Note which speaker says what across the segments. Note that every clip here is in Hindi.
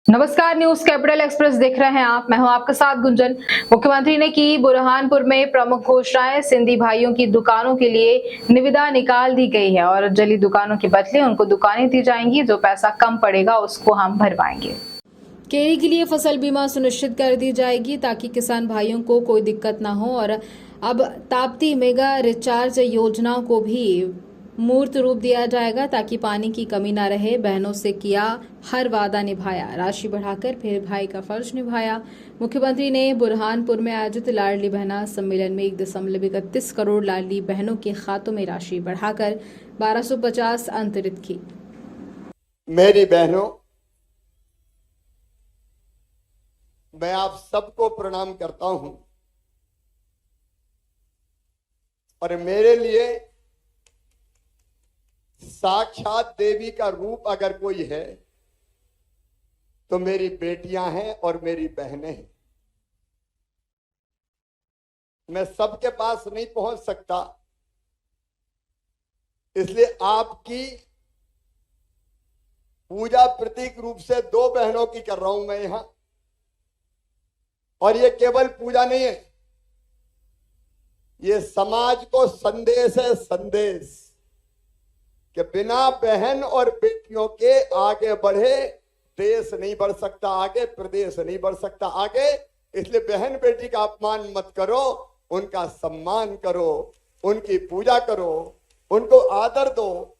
Speaker 1: नमस्कार, न्यूज कैपिटल एक्सप्रेस देख रहे हैं आप। मैं हूं आपके साथ गुंजन। मुख्यमंत्री ने की बुरहानपुर में प्रमुख घोषणाएं। सिंधी भाइयों की दुकानों के लिए निविदा निकाल दी गई है और जली दुकानों के बदले उनको दुकानें दी जाएंगी। जो पैसा कम पड़ेगा उसको हम भरवाएंगे। केरी के लिए फसल बीमा सुनिश्चित कर दी जाएगी ताकि किसान भाइयों को कोई दिक्कत न हो। और अब ताप्ती मेगा रिचार्ज योजना को भी मूर्त रूप दिया जाएगा ताकि पानी की कमी न रहे। बहनों से किया हर वादा निभाया, राशि बढ़ाकर फिर भाई का फर्ज निभाया। मुख्यमंत्री ने बुरहानपुर में आयोजित लाडली बहना सम्मेलन में 1.31 करोड़ लाडली बहनों के खातों में राशि बढ़ाकर 1250 अंतरित की।
Speaker 2: मेरी बहनों, मैं आप सबको प्रणाम करता हूं और मेरे लिए साक्षात देवी का रूप अगर कोई है तो मेरी बेटियां हैं और मेरी बहनें हैं। मैं सबके पास नहीं पहुंच सकता, इसलिए आपकी पूजा प्रतीक रूप से 2 बहनों की कर रहा हूं मैं यहां। और ये केवल पूजा नहीं है, ये समाज को संदेश है, संदेश कि बिना बहन और बेटियों के आगे बढ़े देश नहीं बढ़ सकता, आगे प्रदेश नहीं बढ़ सकता आगे। इसलिए बहन बेटी का अपमान मत करो, उनका सम्मान करो, उनकी पूजा करो, उनको आदर दो,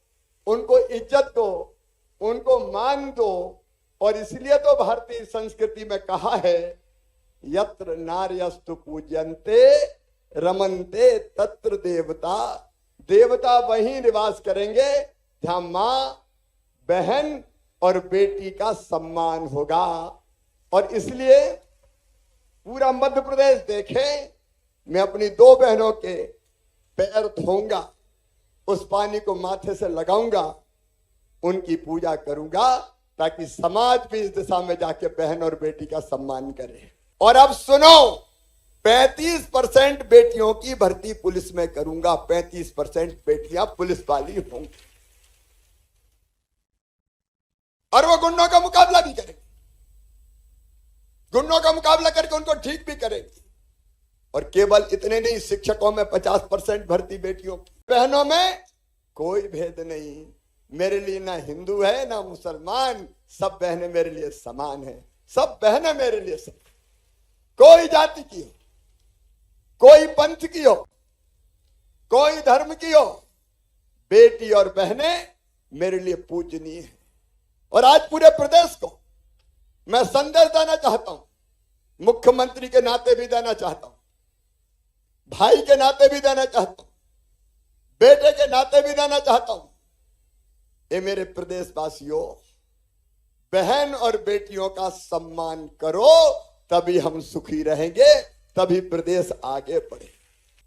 Speaker 2: उनको इज्जत दो, उनको मान दो। और इसलिए तो भारतीय संस्कृति में कहा है, यत्र नार्यस्तु पूज्यन्ते रमन्ते तत्र देवता। देवता वहीं निवास करेंगे जहां मां, बहन और बेटी का सम्मान होगा। और इसलिए पूरा मध्य प्रदेश देखे, मैं अपनी 2 बहनों के पैर धोऊंगा, उस पानी को माथे से लगाऊंगा, उनकी पूजा करूंगा ताकि समाज भी इस दिशा में जाके बहन और बेटी का सम्मान करे। और अब सुनो, 35% बेटियों की भर्ती पुलिस में करूंगा, 35% बेटियां पुलिस वाली होंगी और वो गुंडों का मुकाबला भी करेंगे, गुंडों का मुकाबला करके उनको ठीक भी करेंगे। और केवल इतने नहीं, शिक्षकों में 50% भर्ती बेटियों की, बहनों में कोई भेद नहीं। मेरे लिए ना हिंदू है ना मुसलमान, सब बहनें मेरे लिए समान है, सब बहनें मेरे लिए समान, कोई जाति की हो, कोई पंथ की हो, कोई धर्म की हो, बेटी और बहनें मेरे लिए पूजनीय है। और आज पूरे प्रदेश को मैं संदेश देना चाहता हूं, मुख्यमंत्री के नाते भी देना चाहता हूं, भाई के नाते भी देना चाहता हूं, बेटे के नाते भी देना चाहता हूं। ये मेरे प्रदेशवासियों, बहन और बेटियों का सम्मान करो, तभी हम सुखी रहेंगे, तभी प्रदेश आगे बढ़े।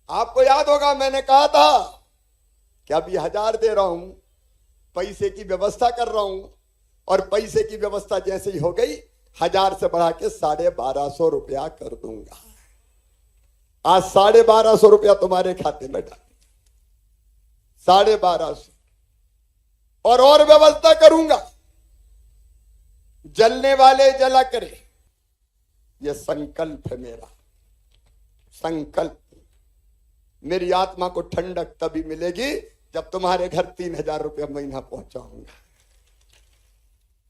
Speaker 2: आपको याद होगा मैंने कहा था कि अभी 1000 दे रहा हूं, पैसे की व्यवस्था कर रहा हूं, और पैसे की व्यवस्था जैसे ही हो गई 1000 से बढ़ा के 1250 रुपया कर दूंगा। आज 1250 रुपया तुम्हारे खाते में डाल, 1250 और व्यवस्था करूंगा। जलने वाले जला करे, यह संकल्प है मेरा, संकल्प। मेरी आत्मा को ठंडक तभी मिलेगी जब तुम्हारे घर 3000 रुपया महीना पहुंचाऊंगा,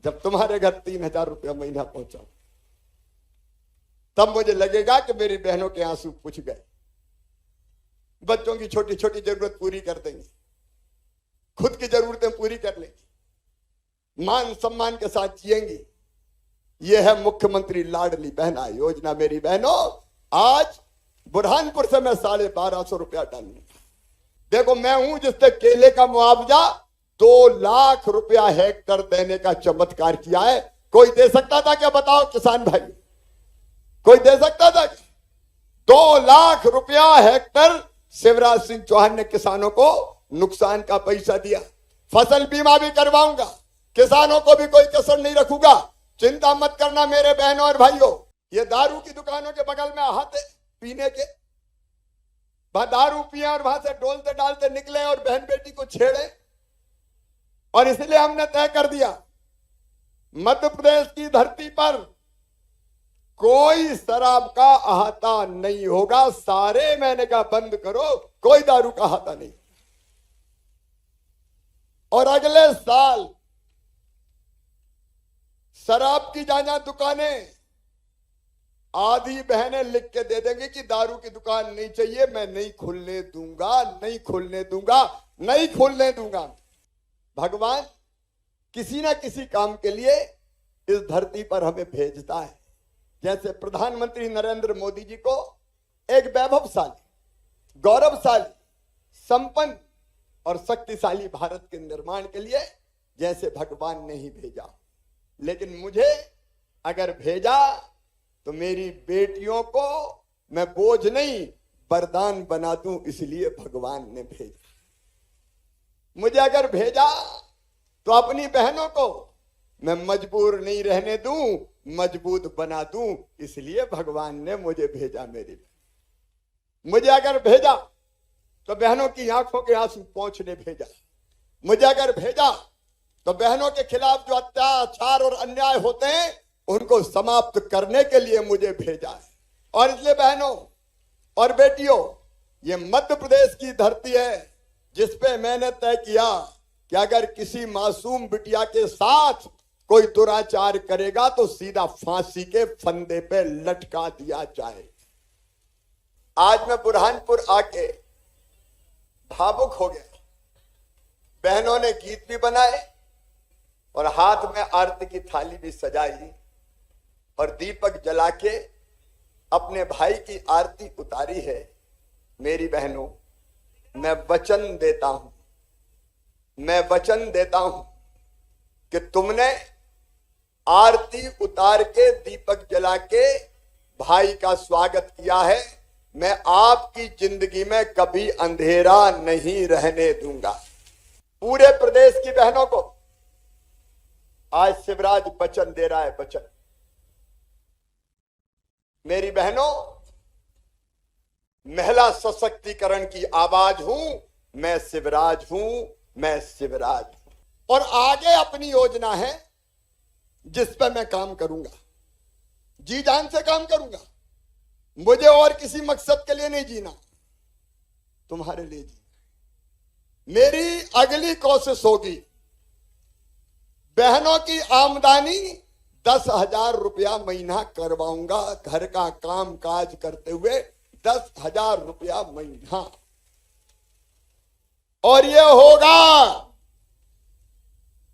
Speaker 2: जब तुम्हारे घर 3000 रुपया महीना पहुंचाऊंगा, तब मुझे लगेगा कि मेरी बहनों के आंसू पूछ गए। बच्चों की छोटी छोटी जरूरत पूरी कर देंगे, खुद की जरूरतें पूरी कर लेंगी, मान सम्मान के साथ जिएंगी। यह है मुख्यमंत्री लाडली बहना योजना। मेरी बहनों, आज बुरहानपुर से मैं 1250 रुपया डालूंगा। देखो, मैं हूं जिसने केले का मुआवजा 2 लाख रुपया हेक्टर देने का चमत्कार किया है। कोई दे सकता था क्या? बताओ किसान भाई, कोई दे सकता था? 2 लाख रुपया हेक्टर शिवराज सिंह चौहान ने किसानों को नुकसान का पैसा दिया। फसल बीमा भी करवाऊंगा, किसानों को भी कोई कसर नहीं रखूंगा। चिंता मत करना मेरे बहनों और भाइयों। ये दारू की दुकानों के बगल में हाथ पीने के, दारू पिए और वहां से डोलते डालते निकले और बहन बेटी को छेड़े। और इसलिए हमने तय कर दिया मध्य प्रदेश की धरती पर कोई शराब का अहाता नहीं होगा। सारे मैंने कहा बंद करो, कोई दारू का अहाता नहीं। और अगले साल शराब की जहां दुकानें, आधी बहनें लिख के दे देंगे कि दारू की दुकान नहीं चाहिए, मैं नहीं खुलने दूंगा, नहीं खुलने दूंगा, नहीं खुलने दूंगा। भगवान किसी ना किसी काम के लिए इस धरती पर हमें भेजता है। जैसे प्रधानमंत्री नरेंद्र मोदी जी को एक वैभवशाली, गौरवशाली, संपन्न और शक्तिशाली भारत के निर्माण के लिए जैसे भगवान ने ही भेजा, लेकिन मुझे अगर भेजा तो मेरी बेटियों को मैं बोझ नहीं वरदान बना दूं, इसलिए भगवान ने भेजा। मुझे अगर भेजा तो अपनी बहनों को मैं मजबूर नहीं रहने दूं, मजबूत बना दूं, इसलिए भगवान ने मुझे भेजा। मेरी मुझे अगर भेजा तो बहनों की आंखों के आंसू पोंछने भेजा। मुझे अगर भेजा तो बहनों के खिलाफ जो अत्याचार और अन्याय होते हैं उनको समाप्त करने के लिए मुझे भेजा है। और इसलिए बहनों और बेटियों, ये मध्य प्रदेश की धरती है जिस पे मैंने तय किया कि अगर किसी मासूम बिटिया के साथ कोई दुराचार करेगा तो सीधा फांसी के फंदे पे लटका दिया जाए। आज मैं बुरहानपुर आके भावुक हो गया। बहनों ने गीत भी बनाए और हाथ में आरती की थाली भी सजाई और दीपक जला के अपने भाई की आरती उतारी है। मेरी बहनों, मैं वचन देता हूं, मैं वचन देता हूं कि तुमने आरती उतार के दीपक जला के भाई का स्वागत किया है। मैं आपकी जिंदगी में कभी अंधेरा नहीं रहने दूंगा। पूरे प्रदेश की बहनों को आज शिवराज वचन दे रहा है। वचन, मेरी बहनों, महिला सशक्तिकरण की आवाज हूं मैं, शिवराज हूं मैं, शिवराज हूं। और आगे अपनी योजना है जिस पर मैं काम करूंगा, जी जान से काम करूंगा। मुझे और किसी मकसद के लिए नहीं जीना, तुम्हारे लिए जीना। मेरी अगली कोशिश होगी बहनों की आमदनी 10,000 रुपया महीना करवाऊंगा। घर का काम काज करते हुए 10,000 रुपया महीना। और ये होगा,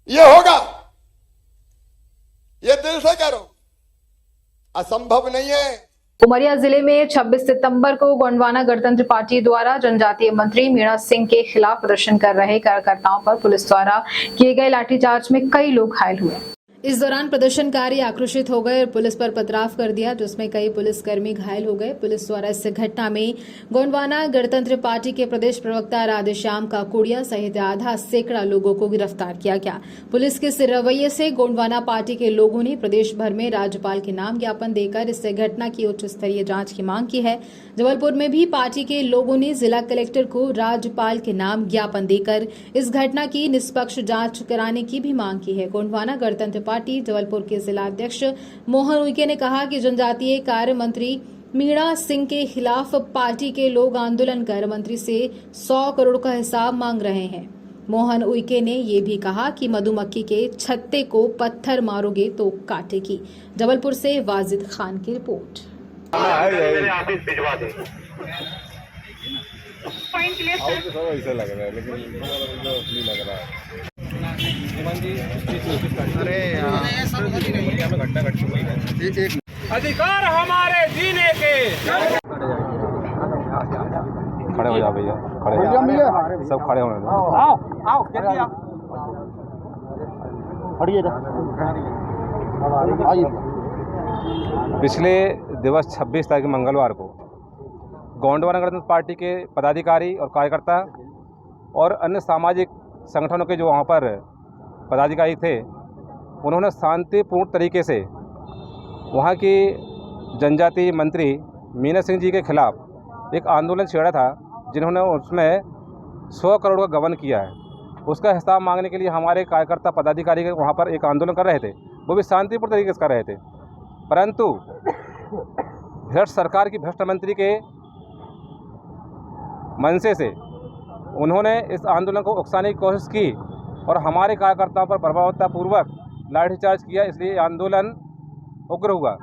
Speaker 2: ये होगा, ये दिल से कह रहा हूं, असंभव नहीं है।
Speaker 1: उमरिया जिले में 26 सितंबर को गोंडवाना गणतंत्र पार्टी द्वारा जनजातीय मंत्री मीणा सिंह के खिलाफ प्रदर्शन कर रहे कार्यकर्ताओं पर पुलिस द्वारा किए गए लाठीचार्ज में कई लोग घायल हुए। इस दौरान प्रदर्शनकारी आक्रोशित हो गए और पुलिस पर पथराव कर दिया, जिसमें कई पुलिसकर्मी घायल हो गए। पुलिस द्वारा इस घटना में गोंडवाना गणतंत्र पार्टी के प्रदेश प्रवक्ता राधेश्याम काकोड़िया सहित आधा सैकड़ा लोगों को गिरफ्तार किया गया। पुलिस के इस रवैये से गोंडवाना पार्टी के लोगों ने प्रदेश भर में राज्यपाल के नाम ज्ञापन देकर इस घटना की उच्च स्तरीय जांच की मांग की है। जबलपुर में भी पार्टी के लोगों ने जिला कलेक्टर को राज्यपाल के नाम ज्ञापन देकर इस घटना की निष्पक्ष जांच कराने की भी मांग की है। गोंडवाना गणतंत्र पार्टी जबलपुर के जिला अध्यक्ष मोहन उइके ने कहा कि जनजातीय कार्य मंत्री मीणा सिंह के खिलाफ पार्टी के लोग आंदोलन कर मंत्री से 100 करोड़ का हिसाब मांग रहे हैं। मोहन उइके ने ये भी कहा कि मधुमक्खी के छत्ते को पत्थर मारोगे तो काटेगी। जबलपुर से वाजिद खान की रिपोर्ट।
Speaker 3: भिजवा दे। ऐसा लग रहा है लेकिन नहीं लग रहा है। अरे घटना घट चुकी है। अधिकार हमारे जीने के। खड़े हो जाओ भैया, खड़े हो जाओ, सब खड़े होने दो। आओ आओ, पिछले दिवस 26 तारीख मंगलवार को गोंडवाना गणतंत्र पार्टी के पदाधिकारी और कार्यकर्ता और अन्य सामाजिक संगठनों के जो वहाँ पर पदाधिकारी थे, उन्होंने शांतिपूर्ण तरीके से वहाँ की जनजातीय मंत्री मीणा सिंह जी के खिलाफ एक आंदोलन छेड़ा था, जिन्होंने उसमें 100 करोड़ का गबन किया है। उसका हिसाब मांगने के लिए हमारे कार्यकर्ता पदाधिकारी वहाँ पर एक आंदोलन कर रहे थे। वो भी शांतिपूर्ण तरीके से कर रहे थे, परंतु भ्रष्ट सरकार की भ्रष्ट मंत्री के मनसे से उन्होंने इस आंदोलन को उकसाने की कोशिश की और हमारे कार्यकर्ताओं पर प्रभावतापूर्वक लाठीचार्ज किया। इसलिए आंदोलन उग्र हुआ।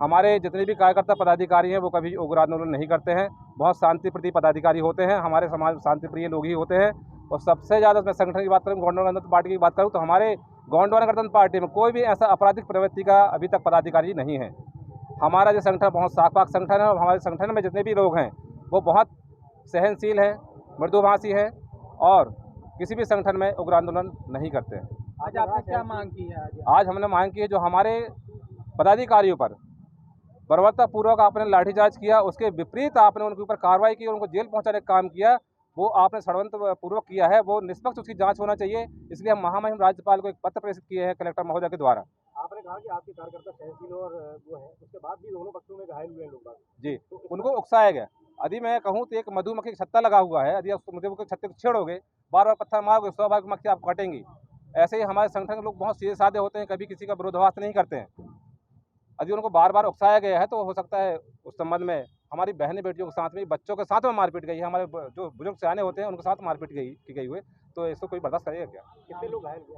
Speaker 3: हमारे जितने भी कार्यकर्ता पदाधिकारी हैं वो कभी उग्र आंदोलन नहीं करते हैं, बहुत शांतिप्रिय पदाधिकारी होते हैं, हमारे समाज में शांतिप्रिय लोग ही होते हैं। और सबसे ज़्यादा मैं संगठन की बात करूँ, गोंडवाना गणतंत्र पार्टी की बात करूँ, तो हमारे गोंडवाना गणतंत्र पार्टी में कोई भी ऐसा आपराधिक प्रवृत्ति का अभी तक पदाधिकारी नहीं है। हमारा जो संगठन बहुत साफ संगठन है और हमारे संगठन में जितने भी लोग हैं वो बहुत सहनशील हैं, मृदुभाषी हैं और किसी भी संगठन में उग्र आंदोलन नहीं करते हैं।
Speaker 4: आज आपने क्या मांग की है?
Speaker 3: आज हमने मांग की है, जो हमारे पदाधिकारियों पर बर्बरतापूर्वक आपने लाठीचार्ज किया, उसके विपरीत आपने उनके ऊपर कार्रवाई की, उनको जेल पहुंचाने का काम किया, वो आपने षड्यंत्रपूर्वक किया है, वो निष्पक्ष उसकी जांच होना चाहिए। इसलिए हम महामहिम राज्यपाल को एक पत्र प्रेषित किए हैं कलेक्टर महोदय के द्वारा।
Speaker 4: आपने कहा कि आपके कार्यकर्ता सहनशील और वो है, उसके बाद भी दोनों पक्षों में घायल हुए हैं लोग।
Speaker 3: जी, उनको उकसाया गया। यदि मैं कहूँ तो एक मधुमक्खी का छत्ता लगा हुआ है, यदि आप मधुमक्खी के छत्ते को छेड़ोगे, बार बार पत्थर मारोगे, स्वाभाविक मक्खी आप काटेंगी। ऐसे ही हमारे संगठन के लोग बहुत सीधे साधे होते हैं, कभी किसी का विरोधाभास नहीं करते हैं। यदि उनको बार बार उकसाया गया है तो हो सकता है उस संबंध में हमारी बहनें बेटियों के साथ में, बच्चों के साथ में मारपीट गई है, हमारे जो बुजुर्ग सियाने होते हैं उनके साथ मारपीट की गई हुई, तो इसको कोई बर्दाश्त करेगा क्या?
Speaker 4: कितने लोग घायल हुए?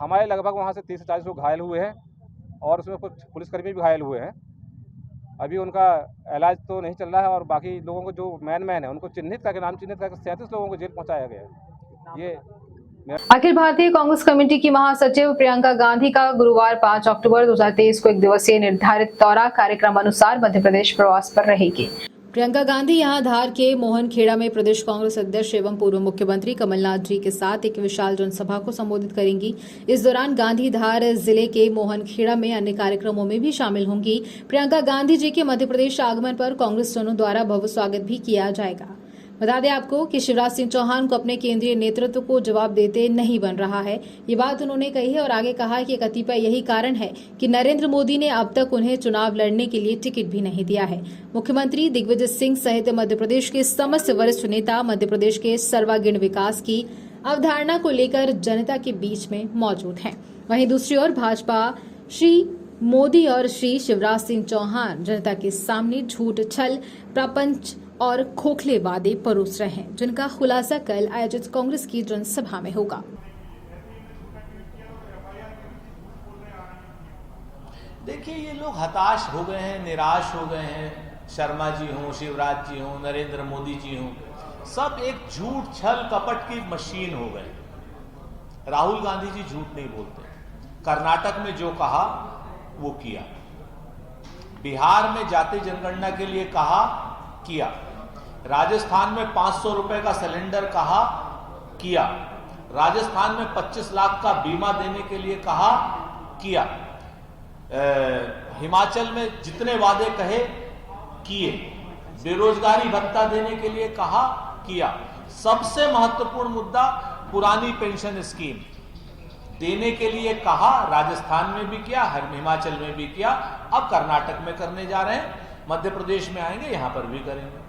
Speaker 3: हमारे लगभग वहाँ से 30 से 40 लोग घायल हुए हैं और उसमें कुछ पुलिसकर्मी भी घायल हुए हैं। अभी उनका इलाज तो नहीं चल रहा है और बाकी लोगों को जो मैन है उनको चिन्हित करके, नाम चिन्हित करके 37 लोगों को जेल पहुँचाया गया है। ये
Speaker 1: अखिल भारतीय कांग्रेस कमेटी की महासचिव प्रियंका गांधी का गुरुवार 5 अक्टूबर 2023 को एक दिवसीय निर्धारित दौरा कार्यक्रम अनुसार मध्य प्रदेश प्रवास पर रहेगी। प्रियंका गांधी यहां धार के मोहनखेड़ा में प्रदेश कांग्रेस अध्यक्ष एवं पूर्व मुख्यमंत्री कमलनाथ जी के साथ एक विशाल जनसभा को संबोधित करेंगी। इस दौरान गांधी धार जिले के मोहनखेड़ा में अन्य कार्यक्रमों में भी शामिल होंगी। प्रियंका गांधी जी के मध्य प्रदेश आगमन पर कांग्रेस जनों द्वारा भव्य स्वागत भी किया जाएगा। बता दें आपको कि शिवराज सिंह चौहान को अपने केंद्रीय नेतृत्व को जवाब देते नहीं बन रहा है, ये बात उन्होंने कही है और आगे कहा कि कतिपय यही कारण है कि नरेंद्र मोदी ने अब तक उन्हें चुनाव लड़ने के लिए टिकट भी नहीं दिया है। मुख्यमंत्री दिग्विजय सिंह सहित मध्य प्रदेश के समस्त वरिष्ठ नेता मध्य प्रदेश के सर्वांगीण विकास की अवधारणा को लेकर जनता के बीच में मौजूद हैं। वहीं दूसरी ओर भाजपा श्री मोदी और श्री शिवराज सिंह चौहान जनता के सामने झूठ, छल, प्रपंच और खोखले वादे परोस रहे हैं, जिनका खुलासा कल आयोजित कांग्रेस की जनसभा में होगा।
Speaker 5: देखिए, ये लोग हताश हो गए हैं, निराश हो गए हैं। शर्मा जी हों, शिवराज जी हों, नरेंद्र मोदी जी हों, सब एक झूठ, छल, कपट की मशीन हो गए। राहुल गांधी जी झूठ नहीं बोलते। कर्नाटक में जो कहा वो किया, बिहार में जाति जनगणना के लिए कहा, किया, राजस्थान में 500 रुपए का सिलेंडर कहा, किया, राजस्थान में 25 लाख का बीमा देने के लिए कहा, किया, हिमाचल में जितने वादे कहे किए, बेरोजगारी भत्ता देने के लिए कहा, किया। सबसे महत्वपूर्ण मुद्दा पुरानी पेंशन स्कीम देने के लिए कहा, राजस्थान में भी किया, हिमाचल में भी किया, अब कर्नाटक में करने जा रहे हैं, मध्य प्रदेश में आएंगे, यहां पर भी करेंगे।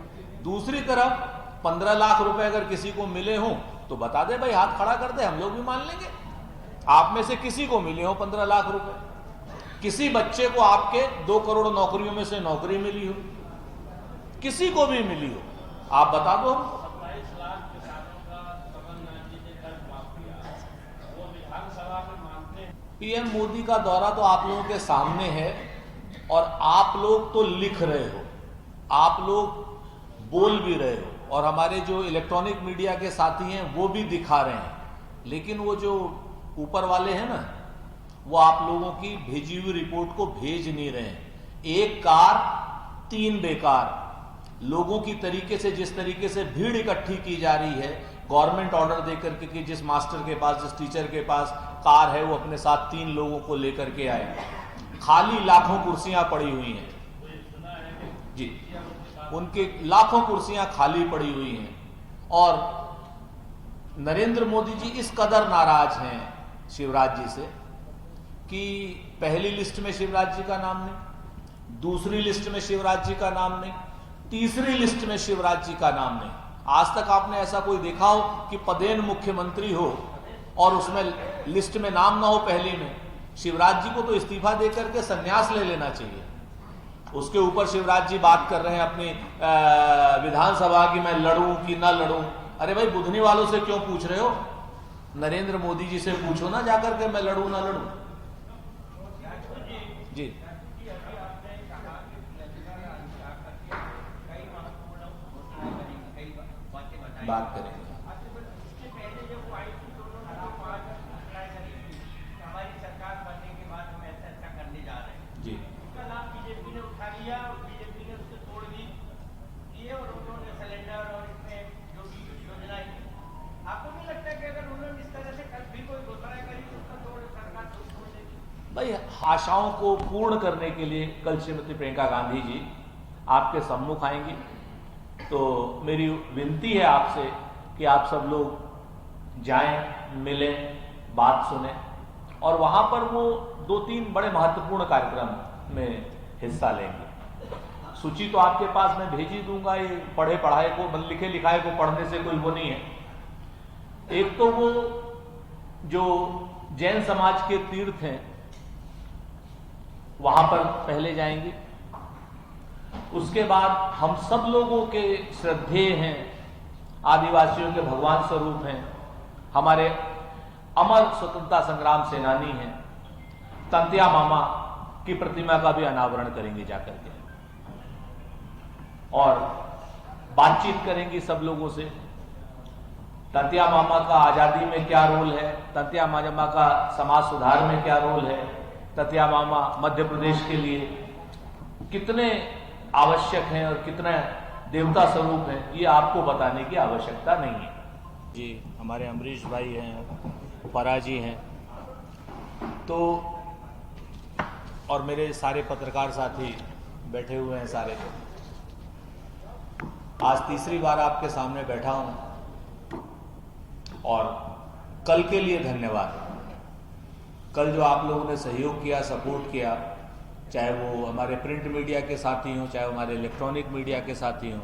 Speaker 5: दूसरी तरफ 15 लाख रुपए अगर किसी को मिले हों तो बता दे भाई, हाथ खड़ा कर दे, हम लोग भी मान लेंगे। आप में से किसी को मिले हो 15 लाख रुपए, किसी बच्चे को आपके 2 करोड़ नौकरियों में से नौकरी मिली हो, किसी को भी मिली हो, आप बता दो। पीएम मोदी का दौरा तो आप लोगों के सामने है और आप लोग तो लिख रहे हो, आप लोग बोल भी रहे हो और हमारे जो इलेक्ट्रॉनिक मीडिया के साथी हैं वो भी दिखा रहे हैं, लेकिन वो जो ऊपर वाले हैं ना, वो आप लोगों की भेजी हुई रिपोर्ट को भेज नहीं रहे हैं। एक कार 3 बेकार, लोगों की तरीके से, जिस तरीके से भीड़ इकट्ठी की जा रही है, गवर्नमेंट ऑर्डर देकर के कि जिस मास्टर के पास, जिस टीचर के पास कार है वो अपने साथ 3 लोगों को लेकर के आए। खाली लाखों कुर्सियां पड़ी हुई हैं जी, उनके लाखों कुर्सियां खाली पड़ी हुई हैं और नरेंद्र मोदी जी इस कदर नाराज हैं शिवराज जी से कि पहली लिस्ट में शिवराज जी का नाम नहीं, दूसरी लिस्ट में शिवराज जी का नाम नहीं, तीसरी लिस्ट में शिवराज जी का नाम नहीं। आज तक आपने ऐसा कोई देखा हो कि पदेन मुख्यमंत्री हो और उसमें लिस्ट में नाम ना हो पहली में? शिवराज जी को तो इस्तीफा देकर के संन्यास ले लेना चाहिए। उसके ऊपर शिवराज जी बात कर रहे हैं अपनी विधानसभा की, मैं लड़ूं कि ना लड़ूं। अरे भाई, बुधनी वालों से क्यों पूछ रहे हो? नरेंद्र मोदी जी से पूछो ना जाकर के, मैं लड़ूं ना लड़ूं। जी बात करेंगे। जी भाई, आशाओं को पूर्ण करने के लिए कल श्रीमती प्रियंका गांधी जी आपके सम्मुख आएंगी, तो मेरी विनती है आपसे कि आप सब लोग जाएं, मिलें, बात सुनें और वहां पर वो 2-3 बड़े महत्वपूर्ण कार्यक्रम में हिस्सा लेंगे। सूची तो आपके पास मैं भेज ही दूंगा। ये पढ़े पढ़ाए को, लिखे लिखाए को पढ़ने से कोई वो नहीं है। एक तो वो जो जैन समाज के तीर्थ हैं वहां पर पहले जाएंगे। उसके बाद हम सब लोगों के श्रद्धेय हैं, आदिवासियों के भगवान स्वरूप हैं, हमारे अमर स्वतंत्रता संग्राम सेनानी हैं, तंतिया मामा की प्रतिमा का भी अनावरण करेंगे जाकर के और बातचीत करेंगी सब लोगों से। तंतिया मामा का आजादी में क्या रोल है, तंतिया मामा का समाज सुधार में क्या रोल है, तंतिया मामा मध्य प्रदेश के लिए कितने आवश्यक हैं और कितना देवता स्वरूप है, ये आपको बताने की आवश्यकता नहीं है। जी हमारे अमरीश भाई हैं, परा जी हैं, तो और मेरे सारे पत्रकार साथी बैठे हुए हैं सारे। आज तीसरी बार आपके सामने बैठा हूं और कल के लिए धन्यवाद। कल जो आप लोगों ने सहयोग किया, सपोर्ट किया, चाहे वो हमारे प्रिंट मीडिया के साथी हों, चाहे हमारे इलेक्ट्रॉनिक मीडिया के साथी हों,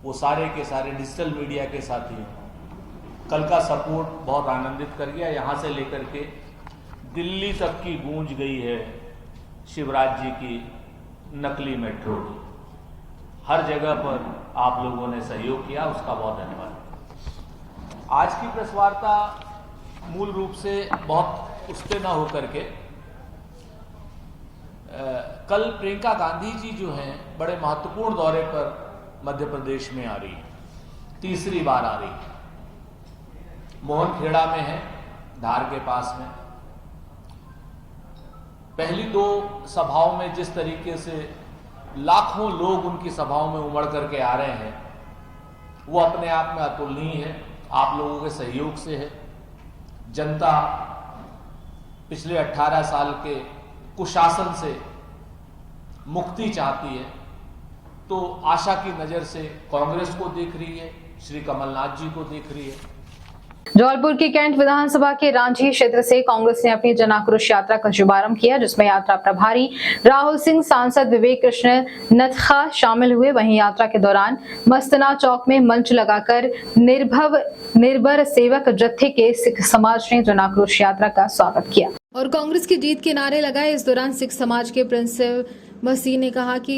Speaker 5: वो सारे के सारे डिजिटल मीडिया के साथी हों, कल का सपोर्ट बहुत आनंदित कर गया। यहाँ से लेकर के दिल्ली तक की गूंज गई है शिवराज जी की नकली मेट्रो की। हर जगह पर आप लोगों ने सहयोग किया, उसका बहुत धन्यवाद। आज की प्रेस वार्ता मूल रूप से बहुत उससे ना होकर के कल प्रियंका गांधी जी जो हैं बड़े महत्वपूर्ण दौरे पर मध्य प्रदेश में आ रही है, तीसरी बार आ रही है। मोहनखेड़ा में है, धार के पास में। पहली 2 सभाओं में जिस तरीके से लाखों लोग उनकी सभाओं में उमड़ करके आ रहे हैं, वो अपने आप में अतुलनीय है, आप लोगों के सहयोग से है। जनता पिछले 18 साल के कुशासन से मुक्ति चाहती है, तो आशा की नजर से कांग्रेस को देख रही है, श्री कमलनाथ जी को देख रही है।
Speaker 1: जबलपुर की कैंट विधानसभा के रांची क्षेत्र से कांग्रेस ने अपनी जन आक्रोश यात्रा का शुभारंभ किया, जिसमें यात्रा प्रभारी राहुल सिंह, सांसद विवेक कृष्ण नथखा शामिल हुए। वहीं यात्रा के दौरान मस्तना चौक में मंच लगाकर निर्भर सेवक जत्थे के सिख समाज ने जन आक्रोश यात्रा का स्वागत किया और कांग्रेस की जीत के नारे लगाए। इस दौरान सिख समाज के प्रिंस मसीह ने कहा कि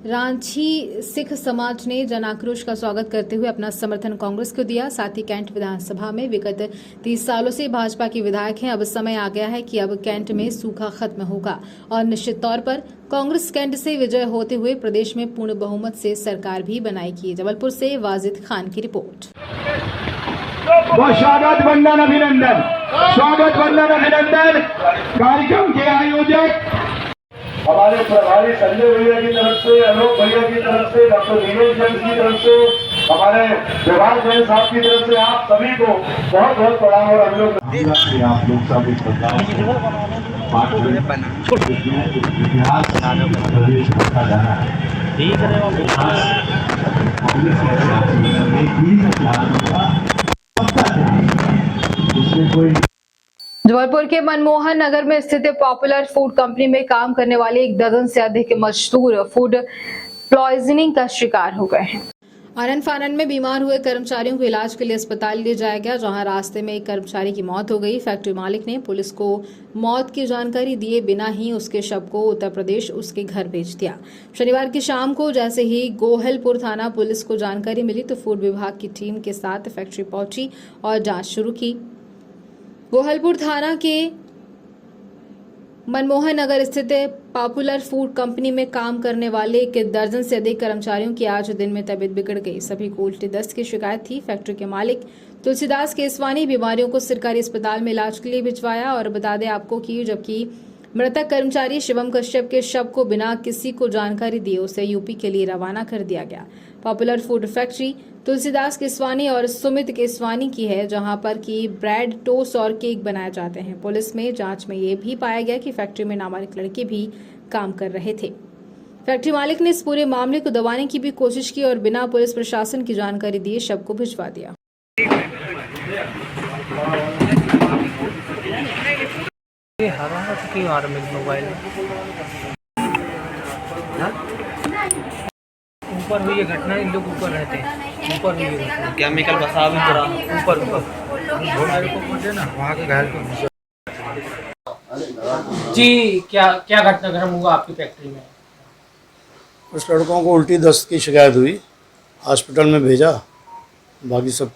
Speaker 1: रांची सिख समाज ने जन आक्रोश का स्वागत करते हुए अपना समर्थन कांग्रेस को दिया। साथ ही कैंट विधानसभा में विगत 30 सालों से भाजपा के विधायक हैं। अब समय आ गया है कि अब कैंट में सूखा खत्म होगा और निश्चित तौर पर कांग्रेस कैंट से विजय होते हुए प्रदेश में पूर्ण बहुमत से सरकार भी बनाएगी। जबलपुर से वाजिद खान की रिपोर्ट।
Speaker 6: स्वागत वंदन अभिनंदन कार्यक्रम के आयोजक हमारे प्रभारी संजय भैया की तरफ से, अलोक भैया की तरफ से, डॉक्टर नीलेश जैन की तरफ से, हमारे प्रभात जैन साहब की तरफ से आप सभी को बहुत बहुत प्रणाम। और हम लोग आप लोग सब
Speaker 1: जबलपुर के मनमोहन नगर में स्थित पॉपुलर फूड कंपनी में काम करने वाले 1 दर्जन से अधिक मजदूर फूड पॉइजनिंग का शिकार हो गए हैं। आनन फानन में बीमार हुए कर्मचारियों को इलाज के लिए अस्पताल ले जाया गया, जहां रास्ते में एक कर्मचारी की मौत हो गई। फैक्ट्री मालिक ने पुलिस को मौत की जानकारी दिए बिना ही उसके शव को उत्तर प्रदेश उसके घर भेज दिया। शनिवार की शाम को जैसे ही गोहलपुर थाना पुलिस को जानकारी मिली तो फूड विभाग की टीम के साथ फैक्ट्री पहुंची और जांच शुरू की। गोहलपुर थाना के मनमोहन नगर स्थित पॉपुलर फूड कंपनी में काम करने वाले 1 दर्जन से अधिक कर्मचारियों की आज दिन में तबीयत बिगड़ गई। सभी को उल्टी दस्त की शिकायत थी। फैक्ट्री के मालिक तुलसीदास केसवानी बीमारियों को सरकारी अस्पताल में इलाज के लिए भिजवाया। और बता दें आपको कि जबकि मृतक कर्मचारी शिवम कश्यप के शव को बिना किसी को जानकारी दिए उसे यूपी के लिए रवाना कर दिया गया। Popular food factory Tulsidas Keswani और सुमित केसवानी की है, जहां पर की ब्रेड, टोस्ट और केक बनाए जाते हैं। पुलिस में जांच में ये भी पाया गया कि फैक्ट्री में नाबालिग लड़के भी काम कर रहे थे। फैक्ट्री मालिक ने इस पूरे मामले को दबाने की भी कोशिश की और बिना पुलिस प्रशासन की जानकारी दिए शव को भिजवा दिया।
Speaker 7: ऊपर हुई ये घटना, इन लोग ऊपर रहते हैं, ऊपर हुई है केमिकल बसा भी पूरा ऊपर ना वहाँ के घायल को। जी क्या क्या घटनाक्रम हुआ आपकी फैक्ट्री में?
Speaker 8: कुछ लड़कों को उल्टी दस्त की शिकायत हुई, हॉस्पिटल में भेजा, बाकी सब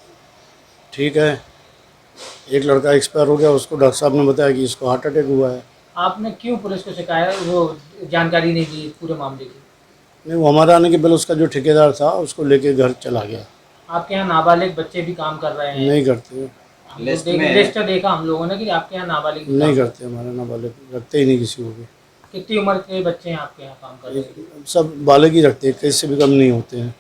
Speaker 8: ठीक है। एक लड़का एक्सपायर हो गया, उसको डॉक्टर साहब ने बताया कि इसको हार्ट अटैक हुआ है।
Speaker 7: आपने क्यों पुलिस को शिकायत वो जानकारी नहीं दी पूरे मामले की?
Speaker 8: नहीं, वो हमारे आने के पहले उसका जो ठेकेदार था उसको लेके घर चला गया।
Speaker 7: आपके यहाँ नाबालिग बच्चे भी काम कर रहे हैं?
Speaker 8: नहीं करते,
Speaker 7: लिस्ट देखा हम लोगों ने कि आपके यहाँ नाबालिग
Speaker 8: नहीं करते, हमारे नाबालिग रखते ही नहीं किसी को भी।
Speaker 7: कितनी उम्र के बच्चे हैं आपके यहाँ काम कर रहे हैं?
Speaker 8: सब बालक ही रखते हैं, 21 से भी कम नहीं होते हैं।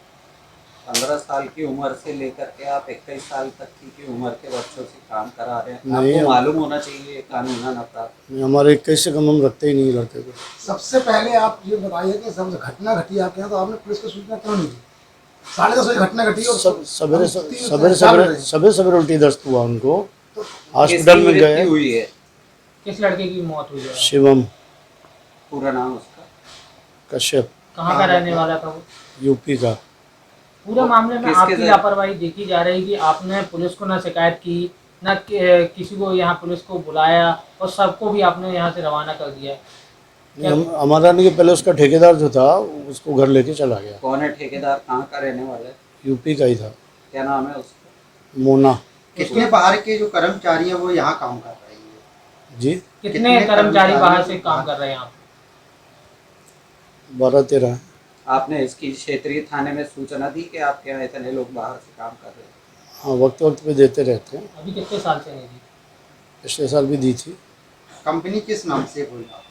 Speaker 9: 15 साल की उम्र से लेकर के आप 21 साल तक की उम्र के बच्चों से काम करा रहे हैं।
Speaker 8: नहीं,
Speaker 9: आपको मालूम होना चाहिए कानूनन अपराध।
Speaker 8: हमारे 21 से कम हम रखते ही नहीं लड़के को।
Speaker 10: सबसे पहले आप ये बताइए कि सब घटना घटी आपके यहाँ, तो आपने पुलिस को सूचना क्यों नहीं दी? 10:30 बजे घटना घटी और सवेरे उल्टी दस्त हुआ उनको, हॉस्पिटल में गए।
Speaker 9: हुई है?
Speaker 7: किस लड़के की मौत हुई है?
Speaker 8: शिवम।
Speaker 9: पूरा नाम उसका?
Speaker 8: कश्यप।
Speaker 7: कहाँ का रहने वाला था वो?
Speaker 8: यूपी का।
Speaker 7: पूरे मामले में आपकी लापरवाही देखी जा रही कि आपने पुलिस को ना शिकायत की, ना किसी को यहाँ पुलिस को बुलाया और सबको भी आपने यहाँ से रवाना कर दिया।
Speaker 8: हमारा आने के पहले उसका ठेकेदार जो था उसको घर लेके चला गया।
Speaker 9: कौन है ठेकेदार? कहाँ का रहने वाला है?
Speaker 8: यूपी का ही था।
Speaker 9: क्या नाम है उसका?
Speaker 8: मोना।
Speaker 10: कितने बाहर के जो कर्मचारी हैं वो यहाँ काम कर रहे हैं?
Speaker 8: जी,
Speaker 7: कितने कर्मचारी बाहर से काम कर रहे हैं आप?
Speaker 8: 12-13।
Speaker 9: आपने इसकी क्षेत्रीय थाने में सूचना दी कि आपके यहाँ इतने लोग बाहर से काम कर रहे हैं?
Speaker 8: हाँ, वक्त पे देते रहते हैं।
Speaker 7: अभी कितने साल से नहीं दी?
Speaker 8: पिछले साल भी दी थी।
Speaker 10: कंपनी किस नाम से बोली आपने?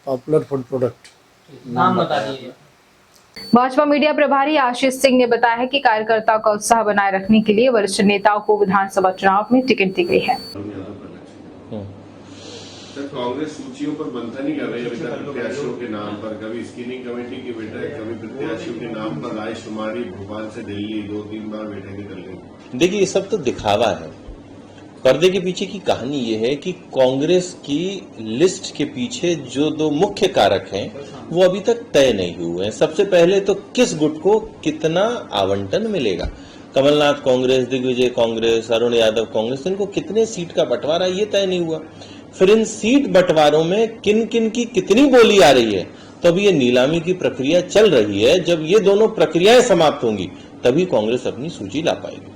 Speaker 8: Popular food product.
Speaker 7: नाम बता दीजिए।
Speaker 1: भाजपा मीडिया प्रभारी आशीष सिंह ने बताया है कि कार्यकर्ताओं का उत्साह बनाए रखने के लिए वरिष्ठ नेताओं को विधानसभा चुनाव में टिकट दी गई है।
Speaker 11: सर, कांग्रेस सूचियों पर मंथन ही कर रही है अभी तक प्रत्याशियों के नाम पर। कभी स्क्रीनिंग कमेटी की बैठक, कभी प्रत्याशियों के नाम पर रायशुमारी, भोपाल से दिल्ली 2-3 बार बैठकें कर ली।
Speaker 12: देखिए, ये सब तो दिखावा है। पर्दे के पीछे की कहानी ये है कि कांग्रेस की लिस्ट के पीछे जो 2 मुख्य कारक हैं वो अभी तक तय नहीं हुए हैं। सबसे पहले तो किस गुट को कितना आवंटन मिलेगा। कमलनाथ कांग्रेस, दिग्विजय कांग्रेस, अरुण यादव कांग्रेस, इनको कितने सीट का बंटवारा ये तय नहीं हुआ। फिर इन सीट बंटवारों में किन किन की कितनी बोली आ रही है, तो अभी ये नीलामी की प्रक्रिया चल रही है। जब ये दोनों प्रक्रियाएं समाप्त होंगी तभी कांग्रेस अपनी सूची ला पाएगी।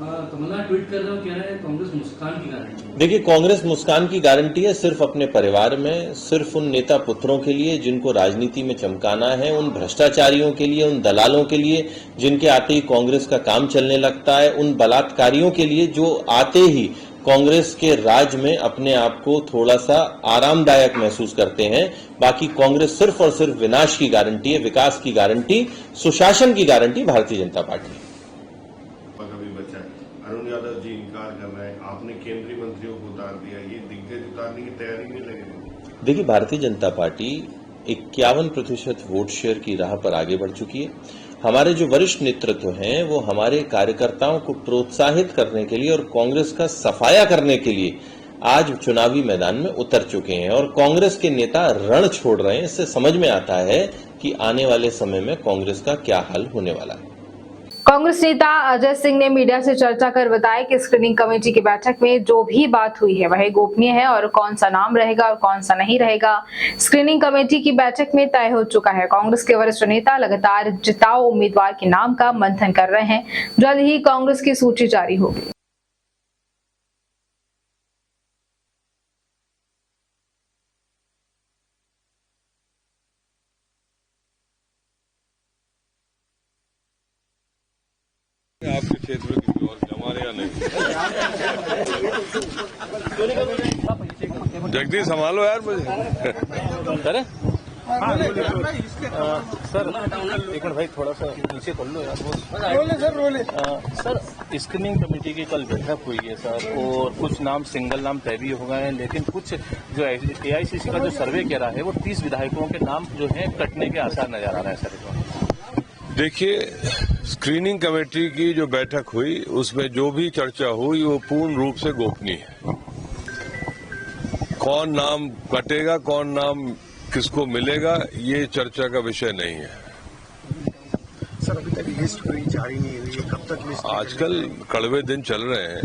Speaker 13: कमलनाथ ट्वीट कर रहा हूं, कह रहा है कांग्रेस मुस्कान की गारंटी।
Speaker 12: देखिए, कांग्रेस मुस्कान की गारंटी है सिर्फ अपने परिवार में, सिर्फ उन नेता पुत्रों के लिए जिनको राजनीति में चमकाना है, उन भ्रष्टाचारियों के लिए, उन दलालों के लिए जिनके आते ही कांग्रेस का काम चलने लगता है, उन बलात्कारियों के लिए जो आते ही कांग्रेस के राज में अपने आप को थोड़ा सा आरामदायक महसूस करते हैं। बाकी कांग्रेस सिर्फ और सिर्फ विनाश की गारंटी है, विकास की गारंटी, सुशासन की गारंटी भारतीय जनता पार्टी।
Speaker 11: अरुण यादव जी इनकार कर रहे हैं, आपने केंद्रीय मंत्रियों को उतार दिया, ये दिग्गज उतारने की तैयारी नहीं लगी?
Speaker 12: देखिए, Bharatiya Janata party 51% vote share की राह पर आगे बढ़ चुकी है। हमारे जो वरिष्ठ नेतृत्व हैं वो हमारे कार्यकर्ताओं को प्रोत्साहित करने के लिए और कांग्रेस का सफाया करने के लिए आज चुनावी मैदान में उतर चुके हैं और कांग्रेस के नेता रण छोड़ रहे हैं। इससे समझ में आता है कि आने वाले समय में कांग्रेस का क्या हाल होने वाला है।
Speaker 1: कांग्रेस नेता अजय सिंह ने मीडिया से चर्चा कर बताया कि स्क्रीनिंग कमेटी की बैठक में जो भी बात हुई है वह गोपनीय है और कौन सा नाम रहेगा और कौन सा नहीं रहेगा स्क्रीनिंग कमेटी की बैठक में तय हो चुका है। कांग्रेस के वरिष्ठ नेता लगातार जिताऊ उम्मीदवार के नाम का मंथन कर रहे हैं। जल्द ही कांग्रेस की सूची जारी होगी।
Speaker 11: आपके क्षेत्र में किसी और हमारे यहाँ नहीं। जगदीश संभालो यार मुझे।
Speaker 4: सर एक मिनट भाई, थोड़ा सा नीचे कर लो यार। सर स्क्रीनिंग कमेटी की कल बैठक हुई है सर, और कुछ नाम सिंगल नाम तय भी हो गए हैं, लेकिन कुछ जो AICC का जो सर्वे कह रहा है वो 30 विधायकों के नाम जो है कटने के आसार नजर आ रहे हैं सर।
Speaker 11: देखिए, स्क्रीनिंग कमेटी की जो बैठक हुई उसमें जो भी चर्चा हुई वो पूर्ण रूप से गोपनीय है। कौन नाम कटेगा, कौन नाम किसको मिलेगा, ये चर्चा का विषय नहीं है।
Speaker 10: सर अभी तक लिस्ट कोई जारी नहीं हुई है, कब तक लिस्ट?
Speaker 11: आजकल कड़वे दिन चल रहे हैं,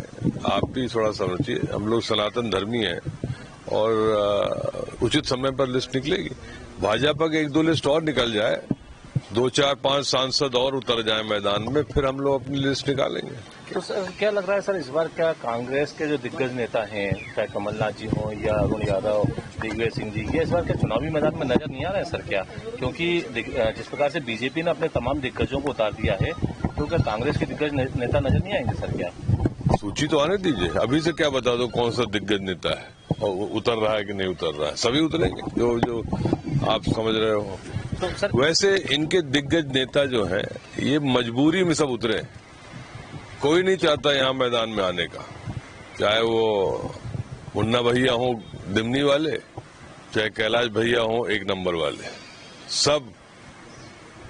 Speaker 11: आप भी थोड़ा समझिए। हम लोग सनातन धर्मी हैं और उचित समय पर लिस्ट निकलेगी। भाजपा के 1-2 लिस्ट और निकल जाए, 2, 4, 5 सांसद और उतर जाए मैदान में, फिर हम लोग अपनी लिस्ट निकालेंगे।
Speaker 4: तो सर क्या लग रहा है सर, इस बार क्या कांग्रेस के जो दिग्गज नेता हैं, चाहे कमलनाथ जी हों या अरुण यादव, दिग्विजय सिंह जी, ये इस बार क्या चुनावी मैदान में नजर नहीं आ रहा है सर? क्या क्योंकि जिस प्रकार से बीजेपी ने अपने तमाम दिग्गजों को उतार दिया है, तो क्या कांग्रेस के दिग्गज नेता नजर नहीं आएंगे सर? क्या
Speaker 11: सूची तो आने दीजिए, अभी से क्या बता दो कौन सा दिग्गज नेता है और उतर रहा है कि नहीं उतर रहा है। सभी उतरेंगे जो आप समझ रहे हो।
Speaker 4: तो सर
Speaker 11: वैसे इनके दिग्गज नेता जो हैं ये मजबूरी में सब उतरे। कोई नहीं चाहता यहाँ मैदान में आने का, चाहे वो मुन्ना भैया हो दिमनी वाले, चाहे कैलाश भैया हो 1 नंबर वाले, सब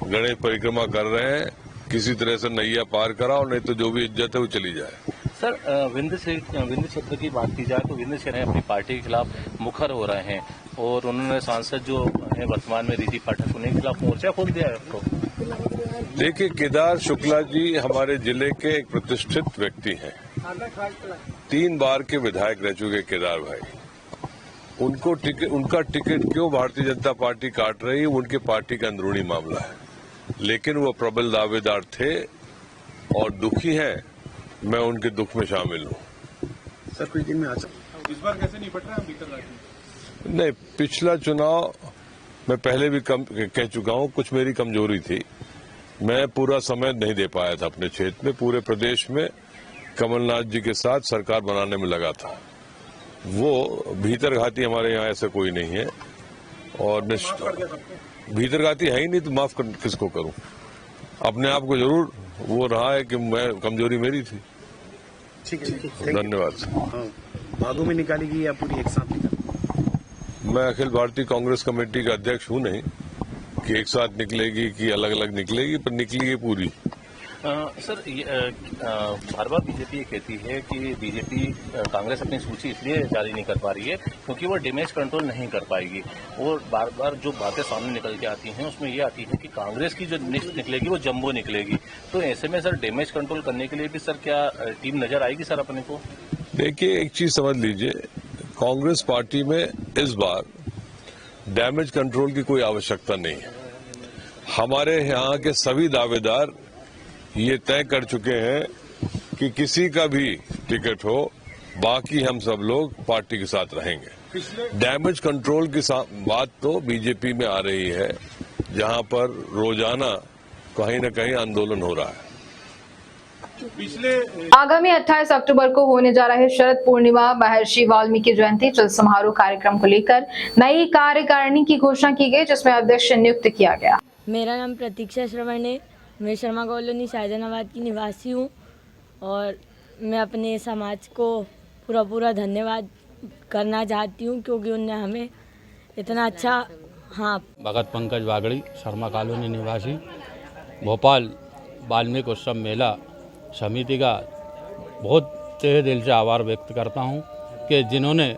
Speaker 11: गणेश परिक्रमा कर रहे हैं। किसी तरह से नैया पार कराओ, नहीं तो जो भी इज्जत है वो चली जाए।
Speaker 4: सर विंध्य क्षेत्र की बात की जाए तो विंध्य क्षेत्र अपनी पार्टी के खिलाफ मुखर हो रहे हैं, और उन्होंने सांसद जो है वर्तमान में रिधि पाठक, उन्हीं के खिलाफ मोर्चा खोल दिया है आपको।
Speaker 11: देखिए, केदार शुक्ला जी हमारे जिले के एक प्रतिष्ठित व्यक्ति हैं, 3 बार के विधायक रह चुके केदार भाई। उनका टिकट क्यों भारतीय जनता पार्टी काट रही है, उनके पार्टी का अंदरूनी मामला है, लेकिन वो प्रबल दावेदार थे और दुखी हैं। मैं उनके दुख में शामिल हूँ।
Speaker 10: सर कुछ दिन में आ सकते
Speaker 4: इस बार कैसे निपट रहे हैं
Speaker 11: नहीं, पिछला चुनाव मैं पहले भी कह चुका हूँ, कुछ मेरी कमजोरी थी। मैं पूरा समय नहीं दे पाया था अपने क्षेत्र में। पूरे प्रदेश में कमलनाथ जी के साथ सरकार बनाने में लगा था। वो भीतरघाती हमारे यहाँ ऐसा कोई नहीं है, और भीतरघाती है ही नहीं तो माफ किसको करूं? अपने आप को जरूर वो रहा है कि मैं कमजोरी मेरी थी।
Speaker 10: ठीक है,
Speaker 11: धन्यवाद।
Speaker 10: भागों में निकालेगी या पूरी एक साथ निकालेगी?
Speaker 11: मैं अखिल भारतीय कांग्रेस कमेटी का अध्यक्ष हूं नहीं कि एक साथ निकलेगी कि अलग अलग निकलेगी, पर निकलेगी पूरी।
Speaker 4: सर बार बार बीजेपी ये कहती है कि बीजेपी कांग्रेस अपनी सूची इसलिए जारी नहीं कर पा रही है क्योंकि वो डैमेज कंट्रोल नहीं कर पाएगी, और बार बार जो बातें सामने निकल के आती हैं उसमें ये आती है कि कांग्रेस की जो लिस्ट निकलेगी वो जंबो निकलेगी। तो ऐसे में सर डैमेज कंट्रोल करने के लिए भी सर क्या टीम नजर आएगी सर अपने को?
Speaker 11: देखिए, एक चीज समझ लीजिए, कांग्रेस पार्टी में इस बार डैमेज कंट्रोल की कोई आवश्यकता नहीं है। हमारे यहाँ के सभी दावेदार ये तय कर चुके हैं कि किसी का भी टिकट हो, बाकी हम सब लोग पार्टी के साथ रहेंगे। डैमेज कंट्रोल की बात तो बीजेपी में आ रही है, जहां पर रोजाना कहीं न कहीं आंदोलन हो रहा है।
Speaker 1: आगामी 28 अक्टूबर को होने जा रहे शरद पूर्णिमा महर्षि वाल्मीकि जयंती जल समारोह कार्यक्रम को लेकर नई कार्यकारिणी की घोषणा की गई, जिसमें अध्यक्ष नियुक्त किया गया।
Speaker 14: मेरा नाम प्रतीक्षा श्रवण है। मैं शर्मा कॉलोनी शाहजहानाबाद की निवासी हूँ, और मैं अपने समाज को पूरा धन्यवाद करना चाहती हूँ क्योंकि उनने हमें इतना अच्छा
Speaker 15: भगत पंकज वागड़ी, शर्मा कॉलोनी निवासी, भोपाल वाल्मीकि उत्सव मेला समिति का बहुत तहे दिल से आभार व्यक्त करता हूँ। कि जिन्होंने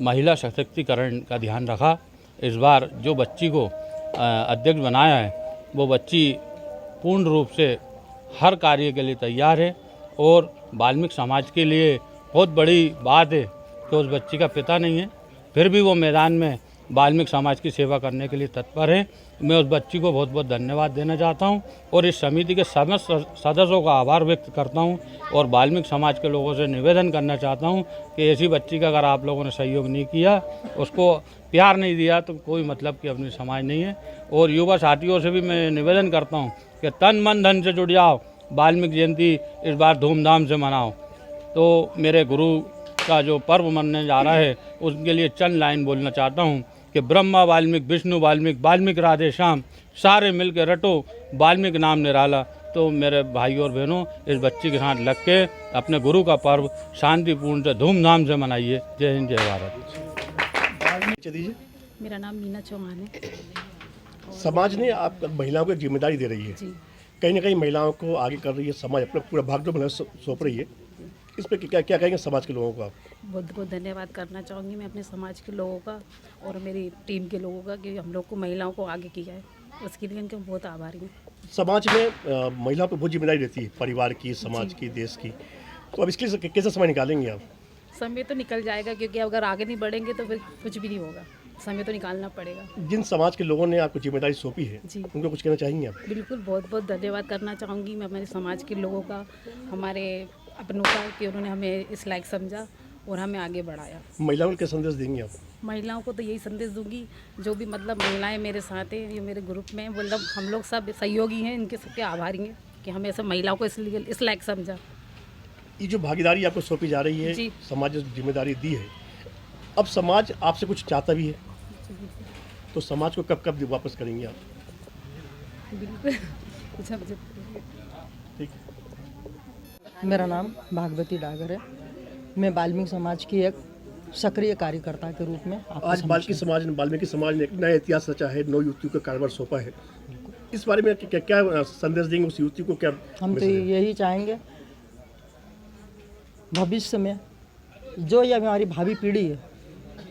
Speaker 15: महिला सशक्तिकरण का ध्यान रखा। इस बार जो बच्ची को अध्यक्ष बनाया है वो बच्ची पूर्ण रूप से हर कार्य के लिए तैयार है और वाल्मीकि समाज के लिए बहुत बड़ी बात है कि उस बच्ची का पिता नहीं है, फिर भी वो मैदान में वाल्मीकि समाज की सेवा करने के लिए तत्पर है। मैं उस बच्ची को बहुत बहुत धन्यवाद देना चाहता हूं और इस समिति के समस्त सदस्यों का आभार व्यक्त करता हूं और वाल्मीकि समाज के लोगों से निवेदन करना चाहता हूं कि ऐसी बच्ची का अगर आप लोगों ने सहयोग नहीं किया, उसको प्यार नहीं दिया, तो कोई मतलब कि अपनी समाज नहीं है। और युवा साथियों से भी मैं निवेदन करता हूँ कि तन मन धन से जुड़ जाओ, वाल्मीकि जयंती इस बार धूमधाम से मनाओ। तो मेरे गुरु का जो पर्व मनने जा रहा है उसके लिए चंद लाइन बोलना चाहता हूँ कि ब्रह्मा वाल्मीकि विष्णु वाल्मीकि वाल्मीकि राधे श्याम, सारे मिल के रटो वाल्मीकि नाम निराला। तो मेरे भाइयों और बहनों, इस बच्ची के साथ लग के अपने गुरु का पर्व शांतिपूर्ण से धूमधाम से मनाइए। जय हिंद, जय भारत।
Speaker 16: मेरा नाम मीना चौहान है।
Speaker 17: समाज ने आप महिलाओं को जिम्मेदारी दे रही है, कहीं ना कहीं महिलाओं को आगे कर रही है, समाज अपना पूरा भागदौड़ सौंप रही है। इस पर क्या क्या कहेंगे समाज के लोगों को आप?
Speaker 16: बहुत बहुत धन्यवाद करना चाहूँगी मैं अपने समाज के लोगों का और मेरी टीम के लोगों का कि हम लोग को महिलाओं को आगे किया है, उसके लिए उनके बहुत आभारी हूँ।
Speaker 17: समाज में महिलाओं पर बहुत जिम्मेदारी रहती है, परिवार की, समाज की, देश की। तो अब इसके लिए कैसे समय निकालेंगे आप?
Speaker 16: समय तो निकल जाएगा, क्योंकि अगर आगे नहीं बढ़ेंगे तो फिर कुछ भी नहीं होगा। समय तो निकालना पड़ेगा।
Speaker 17: जिन समाज के लोगों ने आपको जिम्मेदारी सौंपी है उनको कुछ कहना चाहेंगे आप?
Speaker 16: बिल्कुल, बहुत बहुत धन्यवाद करना चाहूँगी मैं हमारे समाज के लोगों का, हमारे अपनों का, कि उन्होंने हमें इस लायक समझा और हमें आगे बढ़ाया।
Speaker 17: महिलाओं को क्या संदेश देंगे आप?
Speaker 16: महिलाओं को तो यही संदेश दूंगी, जो भी मतलब महिलाएं मेरे साथ हैं, ये मेरे ग्रुप में मतलब हम लोग सब सहयोगी हैं, इनके सबके आभारी हैं कि हमें ऐसे महिलाओं को इसलिए इस लायक समझा।
Speaker 17: ये जो भागीदारी आपको सौंपी जा रही है, समाज जो जिम्मेदारी दी है, अब समाज आपसे कुछ चाहता भी है, तो समाज को कब कब वापस करेंगे आप?
Speaker 16: बिल्कुल।
Speaker 17: ठीक।
Speaker 18: मेरा नाम भागवती डागर है। मैं वाल्मीकि समाज की एक सक्रिय कार्यकर्ता के रूप में
Speaker 17: आज वाल्मीकि समाज ने एक नया इतिहास रचा है, 9 युवतियों का कारोबार सौंपा है। इस बारे में क्या संदेश देंगे उस युवती को? क्या
Speaker 18: हम तो यही चाहेंगे भविष्य में जो ये हमारी भावी पीढ़ी है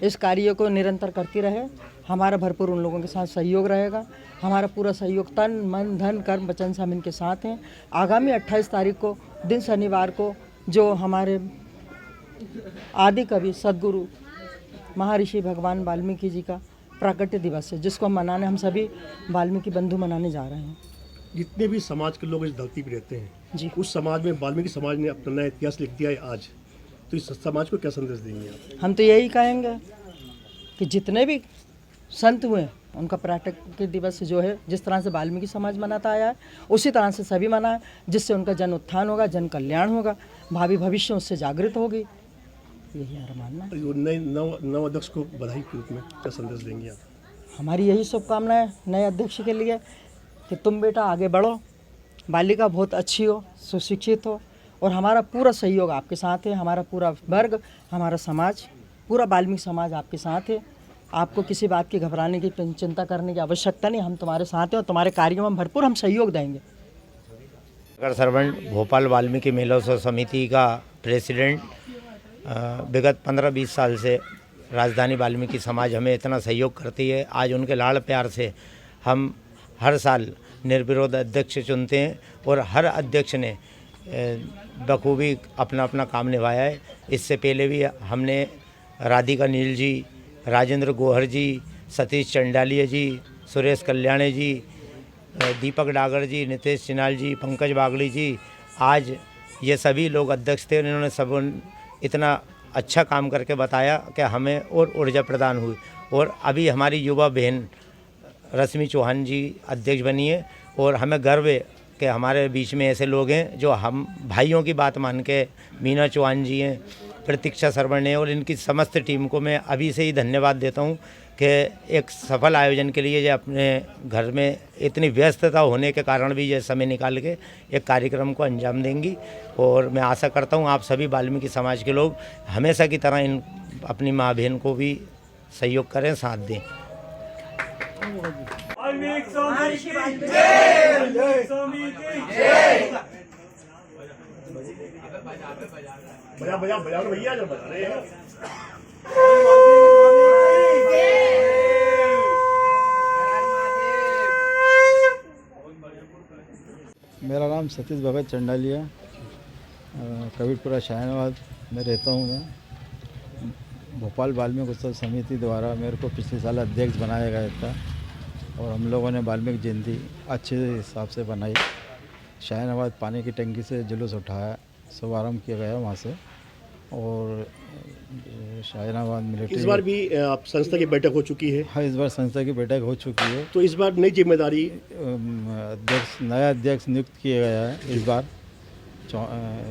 Speaker 18: इस कार्य को निरंतर करती रहे। हमारा भरपूर उन लोगों के साथ सहयोग रहेगा। हमारा पूरा सहयोग तन मन धन कर्म वचन से हम इनके साथ हैं। आगामी 28 तारीख को दिन शनिवार को जो हमारे आदि कवि सदगुरु महर्षि भगवान वाल्मीकि जी का प्राकट्य दिवस है, जिसको हम मनाने हम सभी वाल्मीकि बंधु मनाने जा रहे हैं।
Speaker 17: जितने भी समाज के लोग इस धरती पर रहते हैं
Speaker 18: जी,
Speaker 17: उस समाज में वाल्मीकि समाज ने अपना नया इतिहास लिख दिया है आज, तो इस समाज को क्या संदेश देंगे आप?
Speaker 18: हम तो यही कहेंगे कि जितने भी संत हुए उनका प्राकट्य दिवस जो है, जिस तरह से वाल्मीकि समाज मनाता आया है उसी तरह से सभी मनाएं, जिससे उनका जन उत्थान होगा, जन कल्याण होगा, भावी भविष्य उससे जागृत होगी। यही हमारा मानना है।
Speaker 17: नव अध्यक्ष को बधाई के रूप में क्या संदेश देंगे आप?
Speaker 18: हमारी यही शुभकामनाएं नए अध्यक्ष के लिए कि तुम बेटा आगे बढ़ो, बालिका बहुत अच्छी हो, सुशिक्षित हो, और हमारा पूरा सहयोग आपके साथ है। हमारा पूरा वर्ग, हमारा समाज, पूरा वाल्मीकि समाज आपके साथ है। आपको किसी बात की घबराने की चिंता करने की आवश्यकता नहीं। हम तुम्हारे साथ हैं और तुम्हारे कार्यों में भरपूर हम सहयोग देंगे।
Speaker 19: नगर सर्वेंट भोपाल वाल्मीकि महिला उत्सव समिति का प्रेसिडेंट, विगत 15-20 साल से राजधानी वाल्मीकि समाज हमें इतना सहयोग करती है। आज उनके लाड़ प्यार से हम हर साल निर्विरोध अध्यक्ष चुनते हैं और हर अध्यक्ष ने बखूबी अपना अपना काम निभाया है। इससे पहले भी हमने राधिका नील जी, राजेंद्र गोहर जी, सतीश चंडालिया जी, सुरेश कल्याणे जी, दीपक डागर जी, नितेश चिनाल जी, पंकज बागड़ी जी, आज ये सभी लोग अध्यक्ष थे। इन्होंने सब इतना अच्छा काम करके बताया कि हमें और ऊर्जा प्रदान हुई। और अभी हमारी युवा बहन रश्मि चौहान जी अध्यक्ष बनी है और हमें गर्व है कि हमारे बीच में ऐसे लोग हैं जो हम भाइयों की बात मान के, मीना चौहान जी हैं, प्रतीक्षा सरवण है, और इनकी समस्त टीम को मैं अभी से ही धन्यवाद देता हूं कि एक सफल आयोजन के लिए ये अपने घर में इतनी व्यस्तता होने के कारण भी ये समय निकाल के एक कार्यक्रम को अंजाम देंगी। और मैं आशा करता हूं आप सभी वाल्मीकि समाज के लोग हमेशा की तरह इन अपनी माँ बहन को भी सहयोग करें, साथ दें।
Speaker 17: बजा बजा बजा भैया जो बजा रहे हैं।
Speaker 20: मेरा नाम सतीश भगत चंडालिया, कबीरपुरा शाहनाबाद में रहता हूँ मैं। भोपाल वाल्मीकि उत्सव समिति द्वारा मेरे को पिछले साल अध्यक्ष बनाया गया था और हम लोगों ने वाल्मीकि जयंती अच्छे हिसाब से बनाई। शाहनाबाद पानी की टंकी से जुलूस उठाया, शुभारम्भ किया गया वहाँ से। और शाहनाबाद मिलिट्री
Speaker 17: इस बार भी आप संस्था की बैठक हो चुकी है।
Speaker 20: हाँ, इस बार संस्था की बैठक हो चुकी है।
Speaker 17: तो इस बार नई जिम्मेदारी
Speaker 20: नया अध्यक्ष नियुक्त किया गया है। इस बार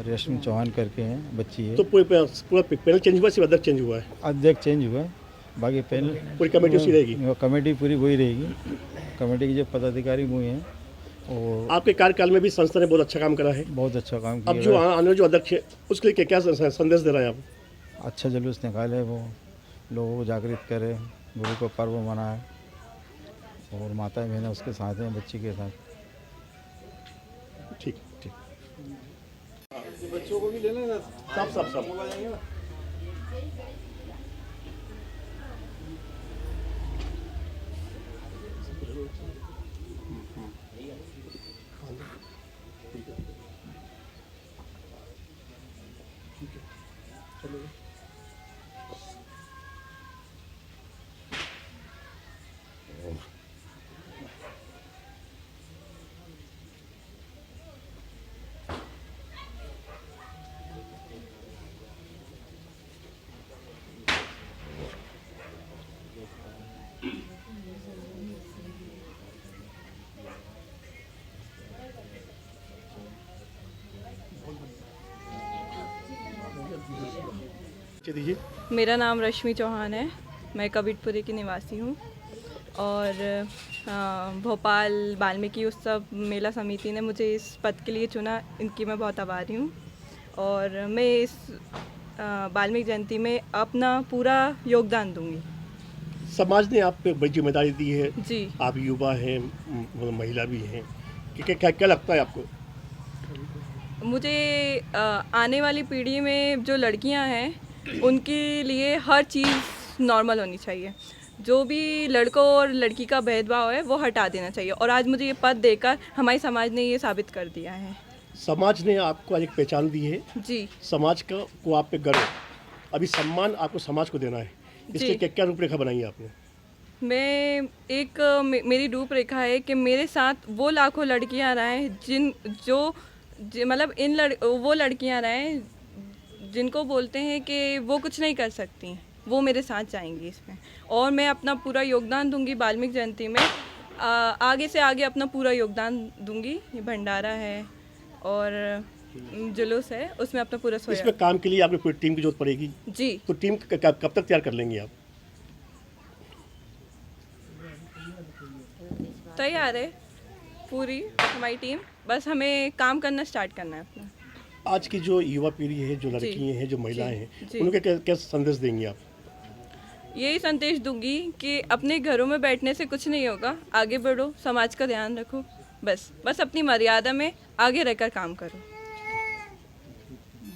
Speaker 20: रेशमी चौहान करके हैं, बच्ची है।
Speaker 17: तो पूरा पैनल चेंज हुआ, सिर्फ अध्यक्ष चेंज हुआ है?
Speaker 20: अध्यक्ष चेंज हुआ है, बाकी पैनल
Speaker 17: पूरी कमेटी उसी रहेगी।
Speaker 20: कमेटी पूरी वही रहेगी। कमेटी के जो पदाधिकारी हुए हैं। और
Speaker 17: आपके कार्यकाल में भी संस्था ने बहुत अच्छा काम करा है।
Speaker 20: बहुत अच्छा काम किया।
Speaker 17: अब जो आने वाले जो अध्यक्ष है उसके लिए क्या संदेश दे रहे हैं आप?
Speaker 20: अच्छा जुलूस निकाले, वो लोगों को जागृत करे, गुरु का पर्व मनाए और माता बहनें उसके साथ हैं, बच्ची के साथ।
Speaker 17: ठीक ठीक। बच्चों को भी लेना सब दीजिए।
Speaker 21: मेरा नाम रश्मि चौहान है, मैं कबीरपुरे की निवासी हूँ और भोपाल वाल्मीकि उत्सव मेला समिति ने मुझे इस पद के लिए चुना, इनकी मैं बहुत आभारी हूँ। और मैं इस वाल्मीकि जयंती में अपना पूरा योगदान दूंगी।
Speaker 17: समाज ने आप पे बड़ी जिम्मेदारी दी है
Speaker 21: जी।
Speaker 17: आप युवा हैं, महिला भी हैं, क्या लगता है आपको?
Speaker 21: मुझे आने वाली पीढ़ी में जो लड़कियां हैं उनके लिए हर चीज़ नॉर्मल होनी चाहिए। जो भी लड़कों और लड़की का भेदभाव है वो हटा देना चाहिए और आज मुझे ये पद देकर हमारे समाज ने ये साबित कर दिया है।
Speaker 17: समाज ने आपको आज एक पहचान दी है
Speaker 21: जी।
Speaker 17: समाज को आप पे गर्व, अभी सम्मान आपको समाज को देना है, इसके क्या रूपरेखा बनाई है आपने?
Speaker 21: मेरी रूपरेखा है कि मेरे साथ वो लाखों लड़कियां रहें वो लड़कियां रहें जिनको बोलते हैं कि वो कुछ नहीं कर सकती, वो मेरे साथ जाएंगी इसमें। और मैं अपना पूरा योगदान दूंगी वाल्मीकि जयंती में, आगे से आगे अपना पूरा योगदान दूंगी। ये भंडारा है और जुलूस है, उसमें अपना पूरा
Speaker 17: इसमें काम के लिए आपको पूरी टीम की जरूरत पड़ेगी
Speaker 21: जी।
Speaker 17: तो टीम कब तक तैयार कर लेंगे आप?
Speaker 21: तैयार है पूरी हमारी टीम, बस हमें काम करना स्टार्ट करना है अपना।
Speaker 17: आज की जो युवा पीढ़ी है, जो लड़कियां हैं, जो महिलाएं हैं, उनको क्या संदेश देंगे आप?
Speaker 21: यही संदेश दूंगी कि अपने घरों में बैठने से कुछ नहीं होगा, आगे बढ़ो, समाज का ध्यान रखो, बस अपनी मर्यादा में आगे रहकर काम करो।